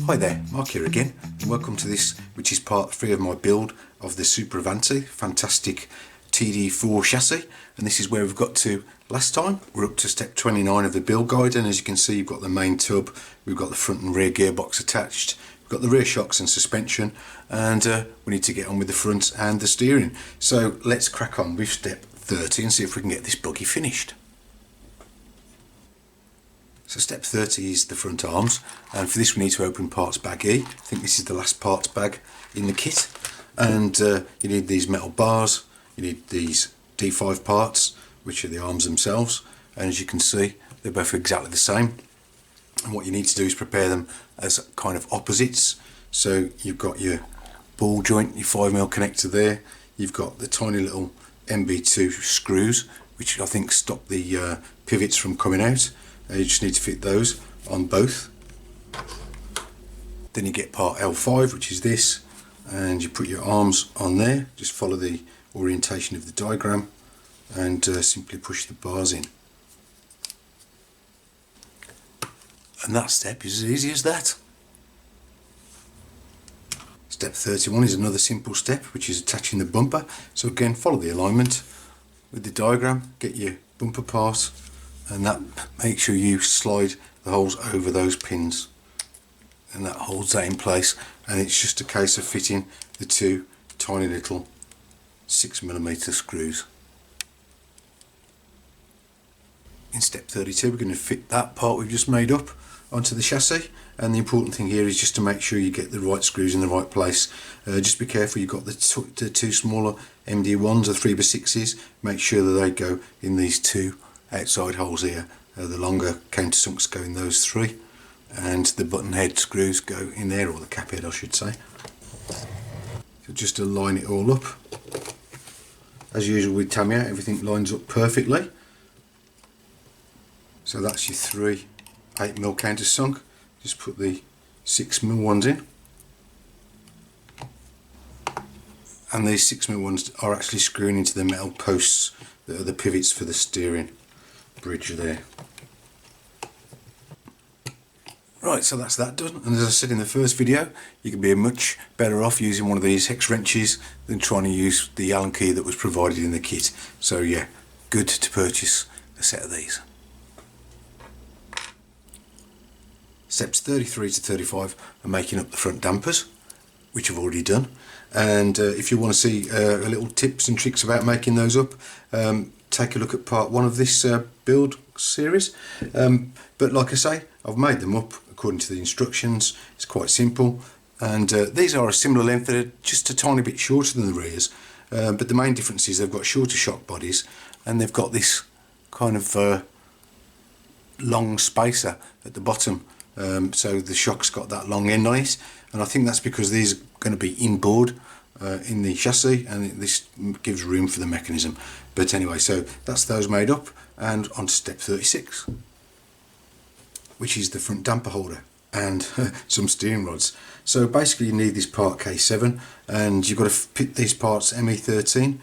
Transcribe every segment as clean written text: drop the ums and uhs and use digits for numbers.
Hi there, Mark here again, and welcome to this, which is part 3 of my build of the Super Avante, fantastic TD4 chassis. And this is where we've got to last time. We're up to step 29 of the build guide, and as you can see, you've got the main tub, we've got the front and rear gearbox attached, we've got the rear shocks and suspension, and we need to get on with the front and the steering. So let's crack on with step 30 and see if we can get this buggy finished. So step 30 is the front arms, and for this we need to open parts bag E. I think this is the last parts bag in the kit, and you need these metal bars, you need these D5 parts, which are the arms themselves, and as you can see they're both exactly the same. And what you need to do is prepare them as kind of opposites. So you've got your ball joint, your 5mm connector there, you've got the tiny little MB2 screws, which I think stop the pivots from coming out. You just need to fit those on both. Then you get part L5, which is this, and you put your arms on there. Just follow the orientation of the diagram and simply push the bars in. And that step is as easy as that. Step 31 is another simple step, which is attaching the bumper. So again, follow the alignment with the diagram, get your bumper part, and that make sure you slide the holes over those pins, and that holds that in place. And it's just a case of fitting the two tiny little 6mm screws. In step 32 we're going to fit that part we've just made up onto the chassis, and the important thing here is just to make sure you get the right screws in the right place. Just be careful you've got the two smaller MD1s or 3x6s, make sure that they go in these two outside holes here. The longer countersunks go in those three, and the button head screws go in there, or the cap head I should say. So just to line it all up. As usual with Tamiya, everything lines up perfectly. So that's your 3 8mm countersunk. Just put the 6mm ones in. And these 6mm ones are actually screwing into the metal posts that are the pivots for the steering bridge there. Right, so that's that done, and as I said in the first video, you can be much better off using one of these hex wrenches than trying to use the Allen key that was provided in the kit. So yeah, good to purchase a set of these. Steps 33 to 35 are making up the front dampers, which I've already done, and if you want to see a little tips and tricks about making those up, take a look at part 1 of this build series. But like I say, I've made them up according to the instructions. It's quite simple, and these are a similar length. They're just a tiny bit shorter than the rears, but the main difference is they've got shorter shock bodies, and they've got this kind of long spacer at the bottom, so the shock's got that long end on it, and I think that's because these are going to be inboard in the chassis, and this gives room for the mechanism. But anyway, so that's those made up, and on to step 36, which is the front damper holder and some steering rods. So basically you need this part K7, and you've got to fit these parts ME13,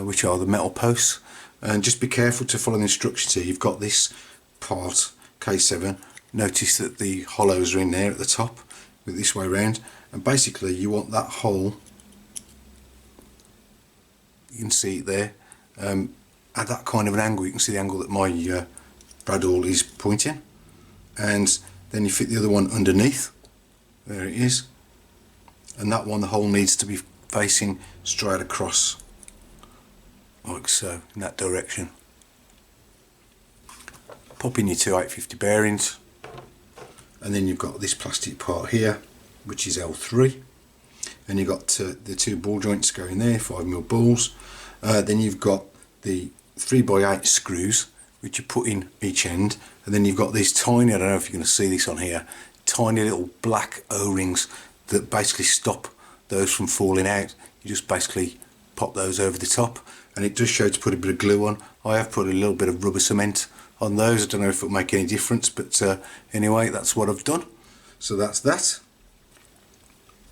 which are the metal posts, and just be careful to follow the instructions here. You've got this part K7, notice that the hollows are in there at the top with this way around, and basically you want that hole, you can see it there, at that kind of an angle. You can see the angle that my bradawl is pointing, and then you fit the other one underneath. There it is, and that one, the hole needs to be facing straight across, like so, in that direction. Pop in your two 850 bearings, and then you've got this plastic part here, which is L3, and you've got the two ball joints going there, 5mm balls. Then you've got the 3x8 screws, which you put in each end, and then you've got these tiny, I don't know if you're going to see this on here, tiny little black O-rings that basically stop those from falling out. You just basically pop those over the top, and it does show to put a bit of glue on. I have put a little bit of rubber cement on those. I don't know if it'll make any difference, but anyway, that's what I've done. So that's that.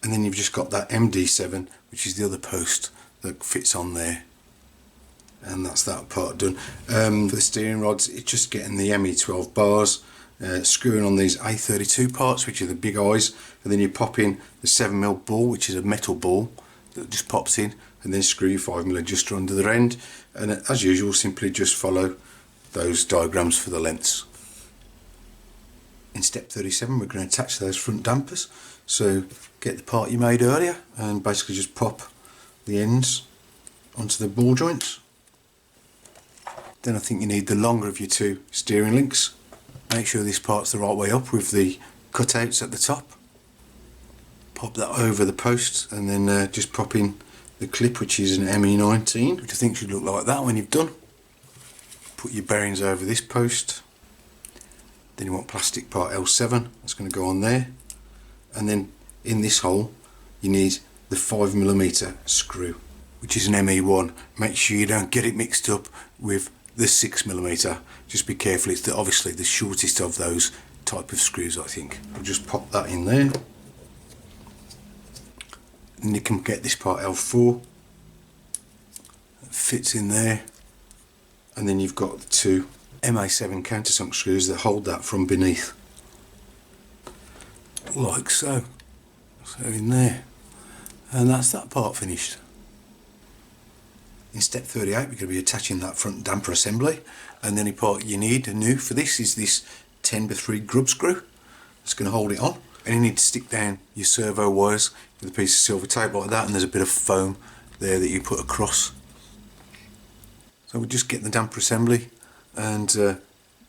And then you've just got that MD7, which is the other post that fits on there. And that's that part done. For the steering rods, it's just getting the ME12 bars, screwing on these A32 parts, which are the big eyes, and then you pop in the 7mm ball, which is a metal ball that just pops in, and then screw your 5mm adjuster under the end, and as usual simply just follow those diagrams for the lengths. In step 37 we're going to attach those front dampers, so get the part you made earlier and basically just pop the ends onto the ball joints. Then I think you need the longer of your two steering links. Make sure this part's the right way up with the cutouts at the top. Pop that over the post and then just pop in the clip, which is an ME19, which I think should look like that when you've done. Put your bearings over this post. Then you want plastic part L7, that's going to go on there. And then in this hole you need the 5mm screw, which is an ME1. Make sure you don't get it mixed up with the 6mm. Just be careful, it's obviously the shortest of those type of screws, I think. I'll just pop that in there. And you can get this part L4, that fits in there, and then you've got the two MA7 countersunk screws that hold that from beneath, like so. So in there, and that's that part finished. In step 38 we're going to be attaching that front damper assembly, and the only part you need new for this is this 10x3 grub screw that's going to hold it on. And you need to stick down your servo wires with a piece of silver tape like that, and there's a bit of foam there that you put across. So we'll just get the damper assembly, and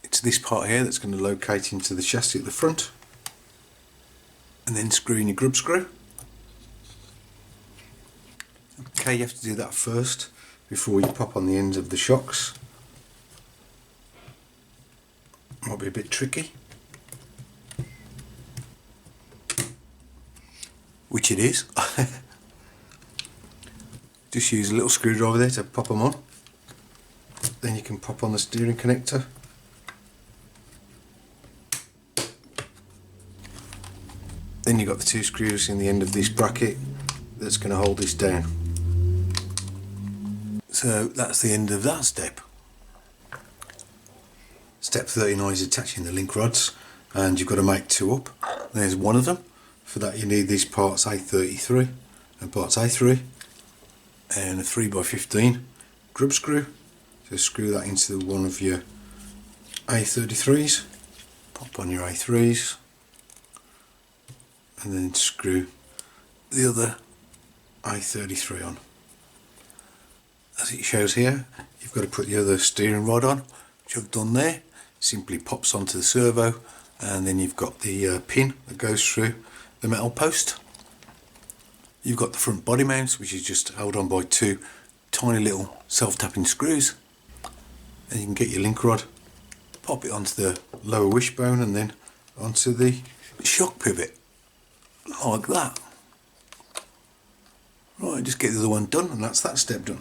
it's this part here that's going to locate into the chassis at the front, and then screw in your grub screw. Okay, you have to do that first before you pop on the ends of the shocks. Might be a bit tricky, which it is. Just use a little screwdriver there to pop them on. Then you can pop on the steering connector. Then you've got the two screws in the end of this bracket that's going to hold this down. So that's the end of that step. Step 39 is attaching the link rods, and you've got to make two up. There's one of them. For that you need these parts A33 and parts A3 and a 3x15 grub screw. So screw that into one of your A33s, pop on your A3s, and then screw the other A33 on. As it shows here, you've got to put the other steering rod on, which I've done there. Simply pops onto the servo, and then you've got the pin that goes through the metal post. You've got the front body mount, which is just held on by two tiny little self-tapping screws, and you can get your link rod, pop it onto the lower wishbone and then onto the shock pivot, like that. Right, just get the other one done, and that's that step done.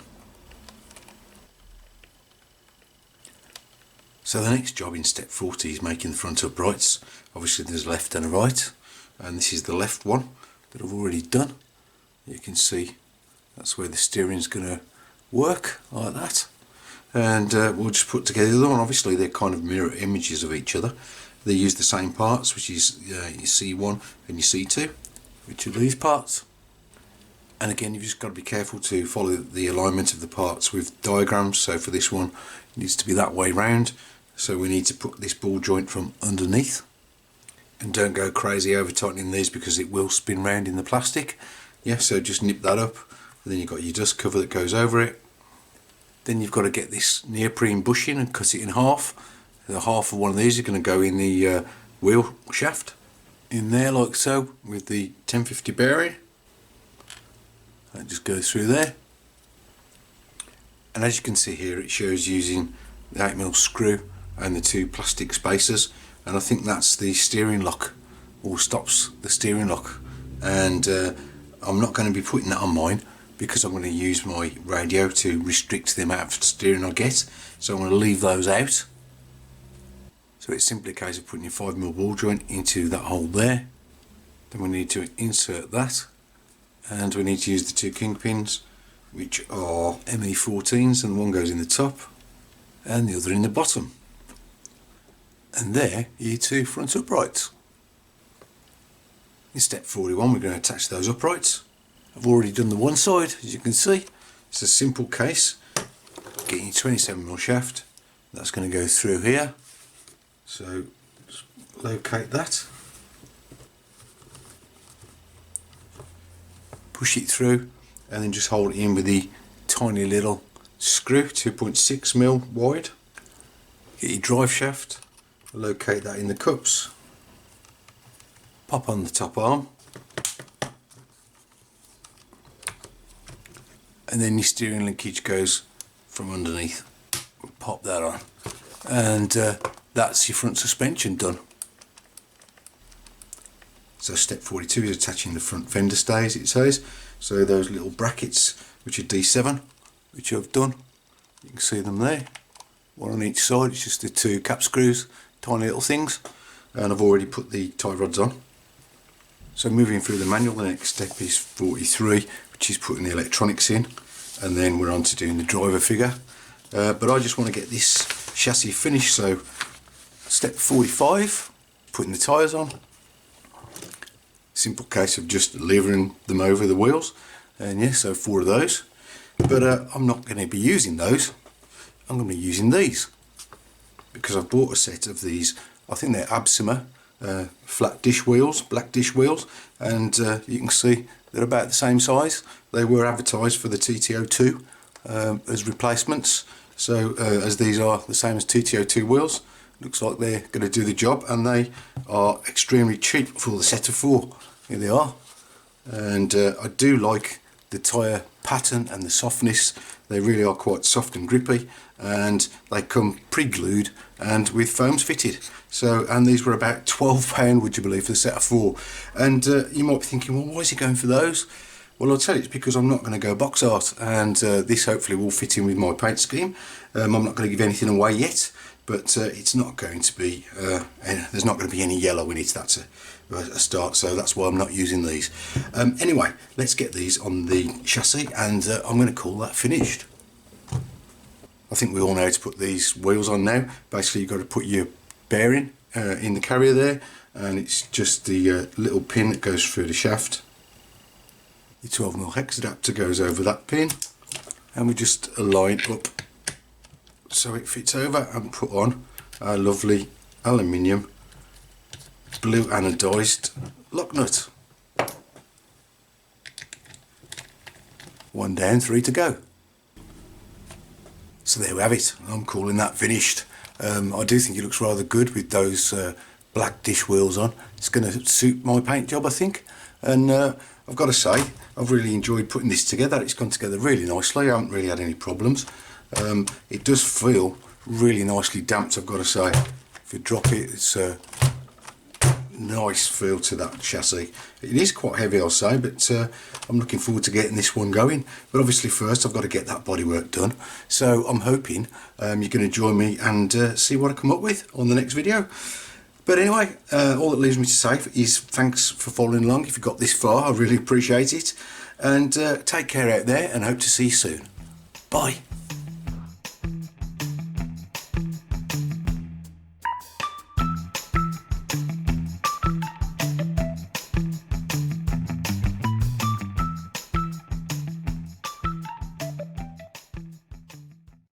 So the next job in step 40 is making the front uprights. Obviously there's a left and a right, and this is the left one that I've already done. You can see that's where the steering is going to work, like that. And we'll just put together the other one. Obviously they're kind of mirror images of each other. They use the same parts, which is your C1 and your C2, which are these parts. And again, you've just got to be careful to follow the alignment of the parts with diagrams. So for this one, it needs to be that way round. So we need to put this ball joint from underneath. And don't go crazy over tightening these because it will spin round in the plastic. Yeah, so just nip that up. And then you've got your dust cover that goes over it. Then you've got to get this neoprene bushing and cut it in half. The half of one of these is going to go in the wheel shaft. In there like so, with the 1050 bearing. That just goes through there. And as you can see here, it shows using the 8mm screw and the two plastic spacers, and I think that's the steering lock, or stops the steering lock. And I'm not going to be putting that on mine because I'm going to use my radio to restrict the amount of steering I get, so I'm going to leave those out. So it's simply a case of putting your 5mm ball joint into that hole there. Then we need to insert that, and we need to use the two kingpins, which are ME14s, and one goes in the top and the other in the bottom. And there are your two front uprights. In step 41 we're going to attach those uprights. I've already done the one side, as you can see. It's a simple case. Getting your 27mm shaft, that's going to go through here. So just locate that. Push it through and then just hold it in with the tiny little screw, 2.6mm wide. Get your drive shaft, locate that in the cups. Pop on the top arm. And then your steering linkage goes from underneath. Pop that on. And that's your front suspension done. So step 42 is attaching the front fender stays, it says. So those little brackets, which are D7, which I've done. You can see them there. One on each side, it's just the two cap screws, tiny little things. And I've already put the tie rods on. So moving through the manual, the next step is 43, which is putting the electronics in. And then we're on to doing the driver figure. But I just want to get this chassis finished, so step 45, putting the tyres on. Simple case of just levering them over the wheels, and yeah, so 4 of those. But I'm not going to be using those. I'm going to be using these because I've bought a set of these. I think they're Absima flat dish wheels, black dish wheels, and you can see they're about the same size. They were advertised for the TT02 as replacements. So as these are the same as TT02 wheels, looks like they're going to do the job, and they are extremely cheap for the set of 4. Here they are. And I do like the tyre pattern and the softness. They really are quite soft and grippy, and they come pre-glued and with foams fitted. So, and these were about £12, would you believe, for the set of 4. And you might be thinking, well, why is he going for those? Well, I'll tell you, it's because I'm not going to go box art, and this hopefully will fit in with my paint scheme. I'm not going to give anything away yet, but it's not going to be, there's not going to be any yellow in it. That's a start, so that's why I'm not using these. Anyway, let's get these on the chassis, and I'm going to call that finished. I think we all know how to put these wheels on now. Basically, you've got to put your bearing in the carrier there, and it's just the little pin that goes through the shaft. The 12mm hex adapter goes over that pin, and we just align up so it fits over, and put on our lovely aluminium blue anodised lock nut. 1 down, 3 to go. So there we have it. I'm calling that finished. I do think it looks rather good with those black dish wheels on. It's going to suit my paint job, I think. And I've got to say, I've really enjoyed putting this together. It's gone together really nicely. I haven't really had any problems. It does feel really nicely damped, I've got to say. If you drop it, it's a nice feel to that chassis. It is quite heavy, I'll say, but I'm looking forward to getting this one going. But obviously first I've got to get that bodywork done. So I'm hoping you're going to join me and see what I come up with on the next video. But anyway, all that leaves me to say is thanks for following along. If you got this far, I really appreciate it. And take care out there, and hope to see you soon. Bye.